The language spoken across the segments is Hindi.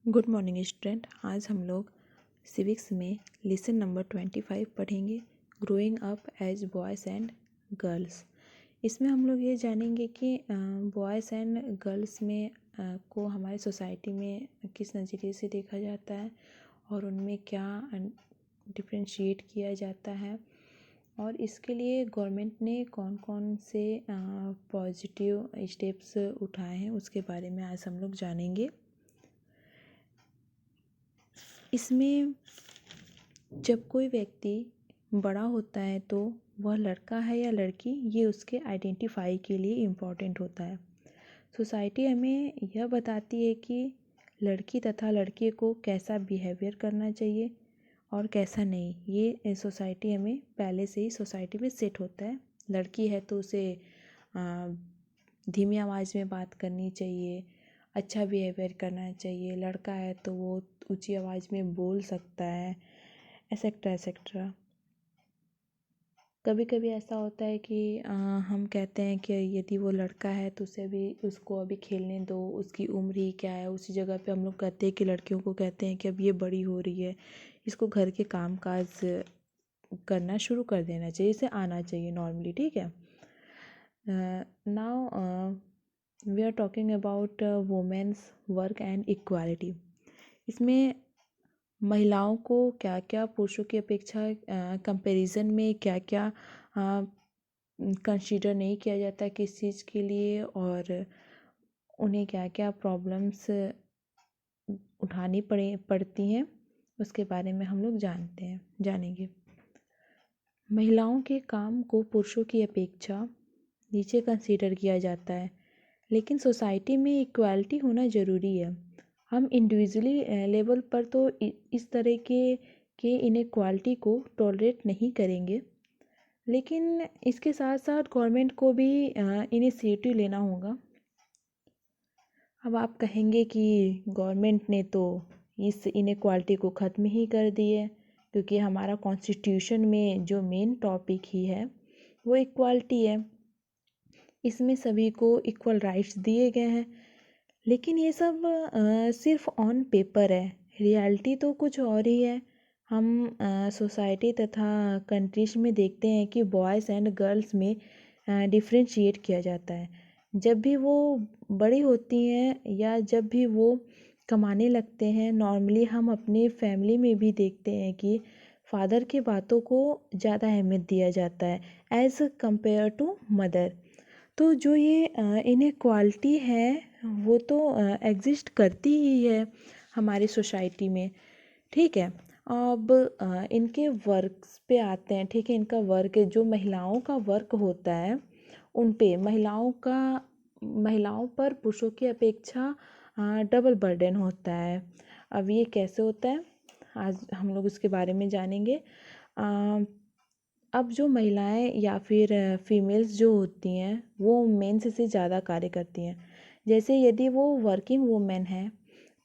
Good morning student. आज हम लोग सिविक्स में लेसन नंबर 25 पढ़ेंगे, growing up as boys and girls. इसमें हम लोग ये जानेंगे कि बॉयज़ एंड गर्ल्स में को हमारी सोसाइटी में किस नज़रिए से देखा जाता है और उनमें क्या डिफ्रेंशिएट किया जाता है, और इसके लिए गवर्नमेंट ने कौन कौन से पॉजिटिव स्टेप्स उठाए हैं उसके बारे में आज हम लोग जानेंगे। इसमें जब कोई व्यक्ति बड़ा होता है तो वह लड़का है या लड़की, ये उसके आइडेंटिफाई के लिए इम्पॉर्टेंट होता है। सोसाइटी हमें यह बताती है कि लड़की तथा लड़के को कैसा बिहेवियर करना चाहिए और कैसा नहीं। ये सोसाइटी हमें पहले से ही सोसाइटी में सेट होता है। लड़की है तो उसे धीमी आवाज़ में बात करनी चाहिए, अच्छा बिहेवियर करना चाहिए। लड़का है तो वो ऊंची आवाज़ में बोल सकता है, एसेक्ट्रा एसेक्ट्रा। कभी कभी ऐसा होता है कि हम कहते हैं कि यदि वो लड़का है तो उसको अभी खेलने दो, उसकी उम्र ही क्या है। उसी जगह पे हम लोग कहते हैं कि लड़कियों को कहते हैं कि अब ये बड़ी हो रही है, इसको घर के काम काज करना शुरू कर देना चाहिए, इसे आना चाहिए नॉर्मली। ठीक है। Now we are talking about women's work and equality. इसमें महिलाओं को क्या क्या पुरुषों की अपेक्षा कंपैरिजन में क्या क्या कंसीडर नहीं किया जाता है किस चीज़ के लिए, और उन्हें क्या क्या प्रॉब्लम्स उठानी पड़ती हैं, उसके बारे में हम लोग जानेंगे। महिलाओं के काम को पुरुषों की अपेक्षा नीचे कंसीडर किया जाता है, लेकिन सोसाइटी में इक्वालिटी होना ज़रूरी है। हम इंडिविजुअली लेवल पर तो इस तरह के इनइक्वालिटी को टॉलरेट नहीं करेंगे, लेकिन इसके साथ साथ गवर्नमेंट को भी इनिशिएटिव लेना होगा। अब आप कहेंगे कि गवर्नमेंट ने तो इस इनइक्वालिटी को ख़त्म ही कर दी है, क्योंकि हमारा कॉन्स्टिट्यूशन में जो मेन टॉपिक ही है वो इक्वालिटी है। इसमें सभी को इक्वल राइट्स दिए गए हैं, लेकिन ये सब सिर्फ ऑन पेपर है, रियलिटी तो कुछ और ही है। हम सोसाइटी तथा कंट्रीज में देखते हैं कि बॉयज़ एंड गर्ल्स में डिफ्रेंशिएट किया जाता है। जब भी वो बड़ी होती हैं या जब भी वो कमाने लगते हैं, नॉर्मली हम अपने फैमिली में भी देखते हैं कि फादर की बातों को ज़्यादा अहमियत दिया जाता है एज़ कंपेयर टू मदर। तो जो ये इनइक्वालिटी है वो तो एग्जिस्ट करती ही है हमारी सोसाइटी में। ठीक है। अब इनके वर्क्स पे आते हैं। ठीक है, इनका वर्क जो महिलाओं का वर्क होता है उन पे महिलाओं पर पुरुषों की अपेक्षा डबल बर्डन होता है। अब ये कैसे होता है, आज हम लोग उसके बारे में जानेंगे। अब जो महिलाएं या फिर फीमेल्स जो होती हैं वो मेंस से ज़्यादा कार्य करती हैं। जैसे यदि वो वर्किंग वुमेन है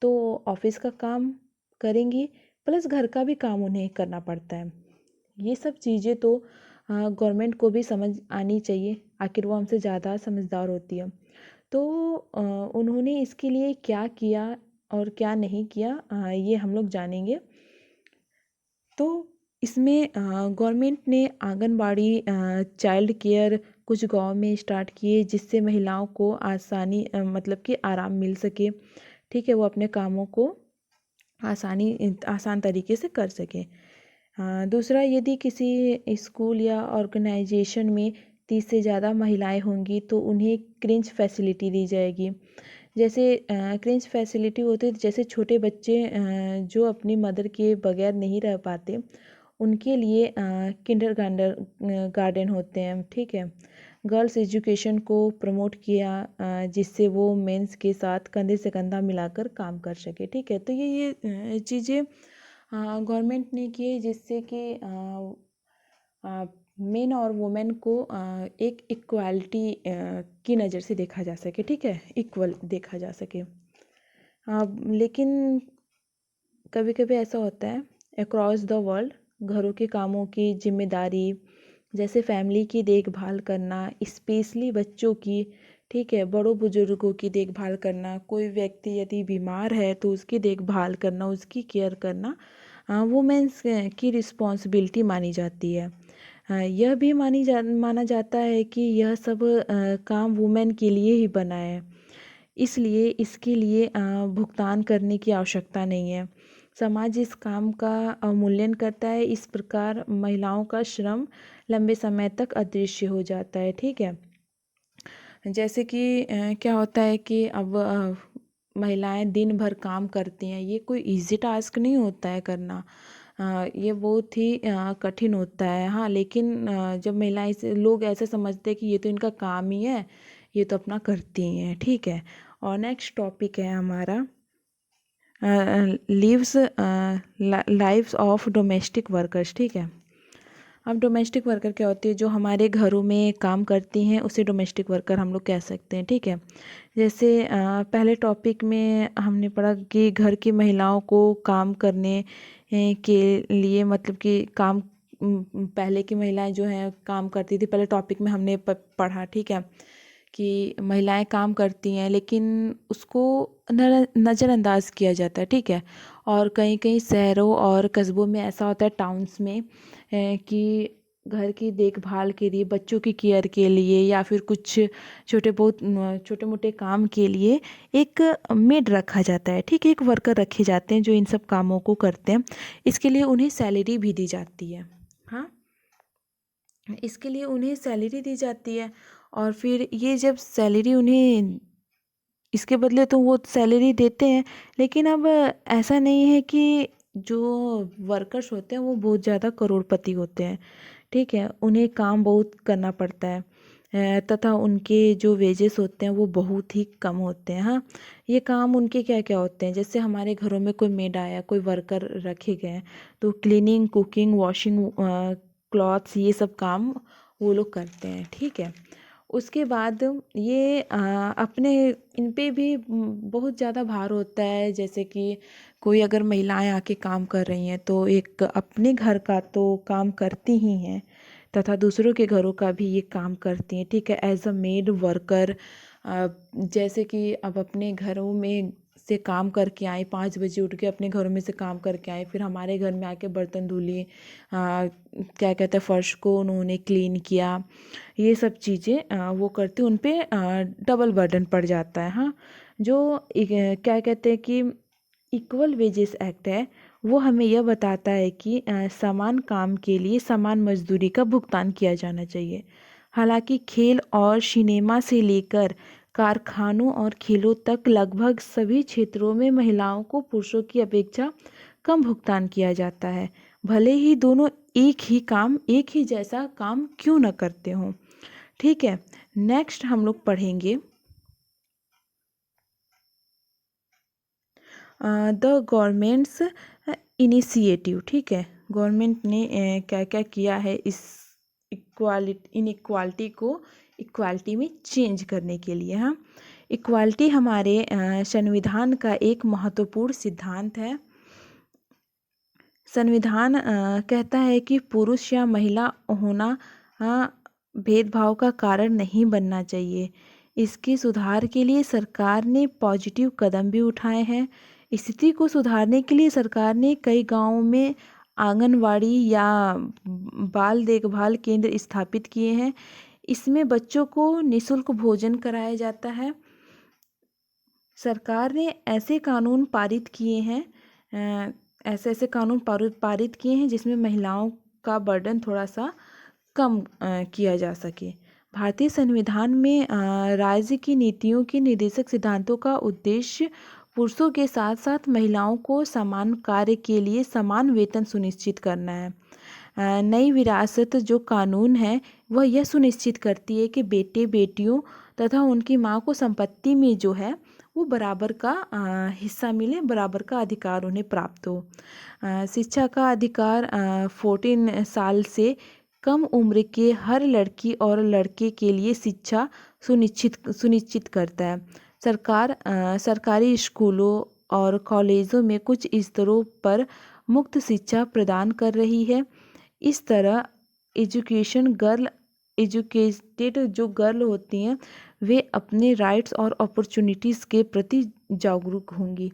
तो ऑफिस का काम करेंगी, प्लस घर का भी काम उन्हें करना पड़ता है। ये सब चीज़ें तो गवर्नमेंट को भी समझ आनी चाहिए, आखिर वो हमसे ज़्यादा समझदार होती है। तो उन्होंने इसके लिए क्या किया और क्या नहीं किया, ये हम लोग जानेंगे। तो इसमें गवर्नमेंट ने आंगनबाड़ी चाइल्ड केयर कुछ गांव में स्टार्ट किए, जिससे महिलाओं को आसानी मतलब कि आराम मिल सके। ठीक है, वो अपने कामों को आसान तरीके से कर सकें। दूसरा, यदि किसी स्कूल या ऑर्गेनाइजेशन में 30 से ज़्यादा महिलाएं होंगी तो उन्हें क्रेंच फैसिलिटी दी जाएगी। जैसे क्रेंच फैसिलिटी होती है, जैसे छोटे बच्चे जो अपनी मदर के बगैर नहीं रह पाते, उनके लिए किंडर गार्डन होते हैं। ठीक है, गर्ल्स एजुकेशन को प्रमोट किया, जिससे वो मेंस के साथ कंधे से कंधा मिलाकर काम कर सके। ठीक है, तो ये चीज़ें गवर्नमेंट ने की, जिससे कि मेन और वुमेन को एक इक्वालिटी की नज़र से देखा जा सके। ठीक है, इक्वल देखा जा सके। लेकिन कभी कभी ऐसा होता है अक्रॉस द वर्ल्ड, घरों के कामों की जिम्मेदारी जैसे फैमिली की देखभाल करना, स्पेशली बच्चों की, ठीक है। बड़ों बुजुर्गों की देखभाल करना, कोई व्यक्ति यदि बीमार है तो उसकी देखभाल करना, उसकी केयर करना वुमेन्स की रिस्पॉन्सिबिलिटी मानी जाती है। यह भी माना जाता है कि यह सब काम वुमेन के लिए ही बना है, इसलिए इसके लिए भुगतान करने की आवश्यकता नहीं है। समाज इस काम का अवमूल्यन करता है। इस प्रकार महिलाओं का श्रम लंबे समय तक अदृश्य हो जाता है। ठीक है। जैसे कि क्या होता है कि अब महिलाएं दिन भर काम करती हैं, ये कोई इजी टास्क नहीं होता है करना। ये बहुत ही कठिन होता है। हाँ, लेकिन जब महिलाएं लोग ऐसे समझते हैं कि ये तो इनका काम ही है, ये तो अपना करती ही हैं। ठीक है। और नेक्स्ट टॉपिक है हमारा lives lives of domestic workers. ठीक है। अब डोमेस्टिक वर्कर क्या होती है? जो हमारे घरों में काम करती हैं उसे डोमेस्टिक वर्कर हम लोग कह सकते हैं। ठीक है। जैसे पहले टॉपिक में हमने पढ़ा कि घर की महिलाओं को काम करने के लिए, मतलब कि काम पहले की महिलाएं जो हैं काम करती थी। पहले टॉपिक में हमने पढ़ा, ठीक है, कि महिलाएं काम करती हैं लेकिन उसको नज़रअंदाज किया जाता है। ठीक है। और कहीं कहीं शहरों और कस्बों में ऐसा होता है, टाउन्स में कि घर की देखभाल के लिए, बच्चों की केयर के लिए या फिर कुछ छोटे मोटे काम के लिए एक मेड रखा जाता है। ठीक है। एक वर्कर रखे जाते हैं जो इन सब कामों को करते हैं। इसके लिए उन्हें सैलरी भी दी जाती है। हाँ, इसके लिए उन्हें सैलरी दी जाती है। और फिर ये जब सैलरी उन्हें, इसके बदले तो वो सैलरी देते हैं, लेकिन अब ऐसा नहीं है कि जो वर्कर्स होते हैं वो बहुत ज़्यादा करोड़पति होते हैं। ठीक है। उन्हें काम बहुत करना पड़ता है तथा उनके जो वेजेस होते हैं वो बहुत ही कम होते हैं। हाँ, ये काम उनके क्या क्या होते हैं? जैसे हमारे घरों में कोई मेड आया, कोई वर्कर रखे गए हैं, तो क्लीनिंग, कुकिंग, वॉशिंग क्लॉथ्स, ये सब काम वो लोग करते हैं। ठीक है। उसके बाद ये अपने इन पे भी बहुत ज़्यादा भार होता है। जैसे कि कोई अगर महिलाएं आके काम कर रही हैं तो एक अपने घर का तो काम करती ही हैं तथा दूसरों के घरों का भी ये काम करती हैं। ठीक है। एज अ मेड वर्कर, जैसे कि अब अपने घरों में से काम करके आए, 5 बजे उठ के अपने घरों में से काम करके आए, फिर हमारे घर में आके बर्तन धुली, क्या कहते हैं, फर्श को उन्होंने क्लीन किया, ये सब चीज़ें वो करती, उन पे डबल बर्डन पड़ जाता है। हाँ, जो क्या कहते हैं कि इक्वल वेजेस एक्ट है, वो हमें यह बताता है कि समान काम के लिए समान मजदूरी का भुगतान किया जाना चाहिए। हालांकि खेल और सिनेमा से लेकर कारखानों और खेलों तक लगभग सभी क्षेत्रों में महिलाओं को पुरुषों की अपेक्षा कम भुगतान किया जाता है, भले ही दोनों एक ही जैसा काम क्यों न करते हों। ठीक है। नेक्स्ट हम लोग पढ़ेंगे द गवर्नमेंट्स इनिशिएटिव। ठीक है। गवर्नमेंट ने क्या क्या किया है इस इनइक्वालिटी को इक्वालिटी में चेंज करने के लिए। हाँ, इक्वालिटी हमारे संविधान का एक महत्वपूर्ण सिद्धांत है। संविधान कहता है कि पुरुष या महिला होना भेदभाव का कारण नहीं बनना चाहिए। इसके सुधार के लिए सरकार ने पॉजिटिव कदम भी उठाए हैं। स्थिति को सुधारने के लिए सरकार ने कई गांवों में आंगनवाड़ी या बाल देखभाल केंद्र स्थापित किए हैं। इसमें बच्चों को निःशुल्क भोजन कराया जाता है। सरकार ने ऐसे कानून पारित किए हैं ऐसे ऐसे कानून पारित किए हैं जिसमें महिलाओं का बर्डन थोड़ा सा कम किया जा सके। भारतीय संविधान में राज्य की नीतियों के निर्देशक सिद्धांतों का उद्देश्य पुरुषों के साथ साथ महिलाओं को समान कार्य के लिए समान वेतन सुनिश्चित करना है। नई विरासत जो कानून है वह यह सुनिश्चित करती है कि बेटे बेटियों तथा उनकी माँ को संपत्ति में जो है वो बराबर का हिस्सा मिले, बराबर का अधिकार उन्हें प्राप्त हो। शिक्षा का अधिकार 14 साल से कम उम्र के हर लड़की और लड़के के लिए शिक्षा सुनिश्चित करता है। सरकार सरकारी स्कूलों और कॉलेजों में कुछ स्तरों पर मुफ्त शिक्षा प्रदान कर रही है। इस तरह एजुकेशन गर्ल एजुकेटेड जो गर्ल होती हैं वे अपने राइट्स और अपॉर्चुनिटीज़ के प्रति जागरूक होंगी।